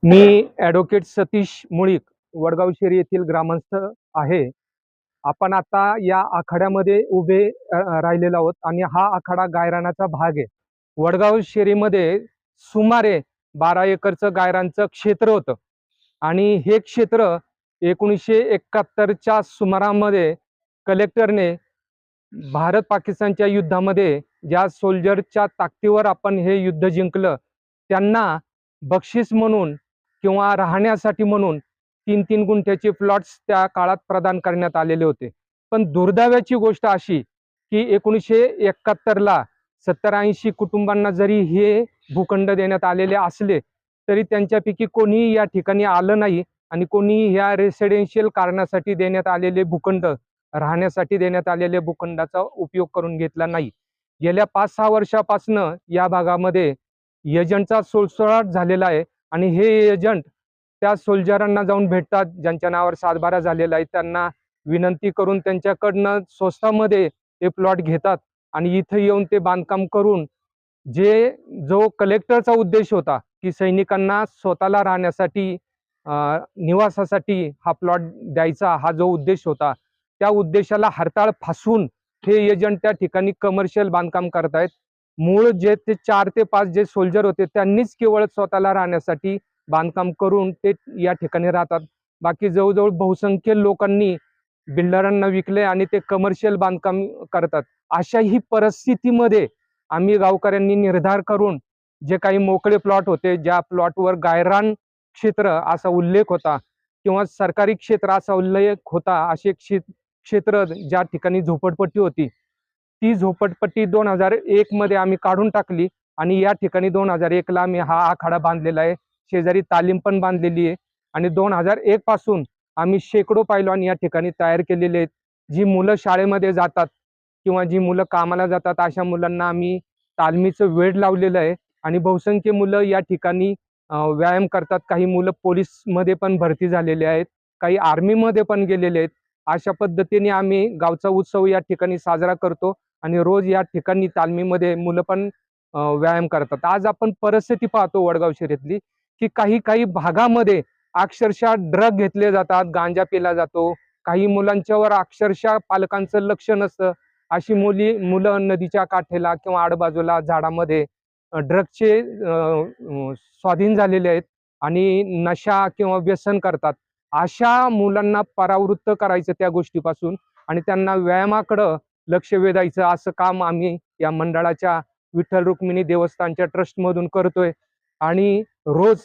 मी advocate Satish Mulik, Vadgaon Sheri येथील ग्रामस्थ आहे. आपण आता या आखाड्यामध्ये उभे राहिलेलो आहोत आणि हा आखाडा गायरानाचा भाग आहे. वडगाव शेरीमध्ये सुमारे 12 एकरचं गायरानचं क्षेत्र होतं आणि हे क्षेत्र 1971च्या सुमारामध्ये कलेक्टरने भारत पाकिस्तानच्या युद्धामध्ये ज्या सोल्जरच्या ताकदीवर आपण हे युद्ध जिंकलं, त्यांना बक्षीस म्हणून किंवा राहण्यासाठी म्हणून 3-3 गुंठ्याचे प्लॉट्स त्या काळात प्रदान करण्यात आलेले होते. पण दुर्दैवाची गोष्ट अशी की 1971ला 70-80 कुटुंबांना जरी हे भूखंड देण्यात आलेले असले, तरी त्यांच्यापैकी कोणीही या ठिकाणी आलं नाही आणि कोणीही ह्या रेसिडेन्शियल कारणासाठी देण्यात आलेले भूखंड, राहण्यासाठी देण्यात आलेल्या भूखंडाचा उपयोग करून घेतला नाही. गेल्या 5-6 वर्षापासनं या भागामध्ये एजंटचा सुळसुळाट झालेला आहे आणि हे एजंट त्या सोल्जरांना जाऊन भेटतात, ज्यांच्या नावावर सातबारा झालेला आहे. त्यांना विनंती करून त्यांच्याकडनं स्वस्तामध्ये ते प्लॉट घेतात आणि इथं येऊन ते बांधकाम करून जो कलेक्टरचा उद्देश होता की सैनिकांना स्वतःला राहण्यासाठी निवासासाठी हा प्लॉट द्यायचा, हा जो उद्देश होता, त्या उद्देशाला हरताळ फासून हे एजंट त्या ठिकाणी कमर्शियल बांधकाम करतायत. मूळ जे ते 4 ते 5 जे सोल्जर होते त्यांनीच केवळ स्वतःला राहण्यासाठी बांधकाम करून ते या ठिकाणी राहतात. बाकी जवळजवळ बहुसंख्य लोकांनी बिल्डरांना विकले आणि ते कमर्शियल बांधकाम करतात. अशाही परिस्थितीमध्ये आम्ही गावकऱ्यांनी निर्धार करून जे काही मोकळे प्लॉट होते, ज्या प्लॉटवर गायरान क्षेत्र असा उल्लेख होता किंवा सरकारी क्षेत्र असा उल्लेख होता, असे क्षेत्र ज्या ठिकाणी झोपडपट्टी होती, ती झोपडपट्टी 2001 मध्ये आम्ही काढून टाकली आणि या ठिकाणी 2001ला आम्ही हा आखाडा बांधलेला आहे. शेजारी तालीम पण बांधलेली आहे आणि 2001 पासून आम्ही शेकडो पैलवान या ठिकाणी तयार केलेले आहेत. जी मुलं शाळेमध्ये जातात किंवा जी मुलं कामाला जातात, अशा मुलांना आम्ही तालमीचं वेड लावलेलं आहे आणि बहुसंख्य मुलं या ठिकाणी व्यायाम करतात. काही मुलं पोलीसमध्ये पण भरती झालेले आहेत, काही आर्मीमध्ये पण गेलेले आहेत. अशा पद्धतीने आम्ही गावचा उत्सव या ठिकाणी साजरा करतो आणि रोज या ठिकाणी तालमीमध्ये मुलं पण व्यायाम करतात. आज आपण परिस्थिती पाहतो वडगाव शहरातली की काही काही भागामध्ये अक्षरशः ड्रग घेतले जातात, गांजा पिला जातो. काही मुलांच्यावर अक्षरशः पालकांचं लक्ष नसतं. अशी मुलं नदीच्या काठेला किंवा आडबाजूला झाडामध्ये ड्रगचे स्वाधीन झालेले आहेत आणि नशा किंवा व्यसन करतात. अशा मुलांना परावृत्त करायचं त्या गोष्टीपासून आणि त्यांना व्यायामाकडं लक्ष वेधायचं, असं काम आम्ही या मंडळाच्या विठ्ठल रुक्मिणी देवस्थानच्या ट्रस्टमधून करतोय आणि रोज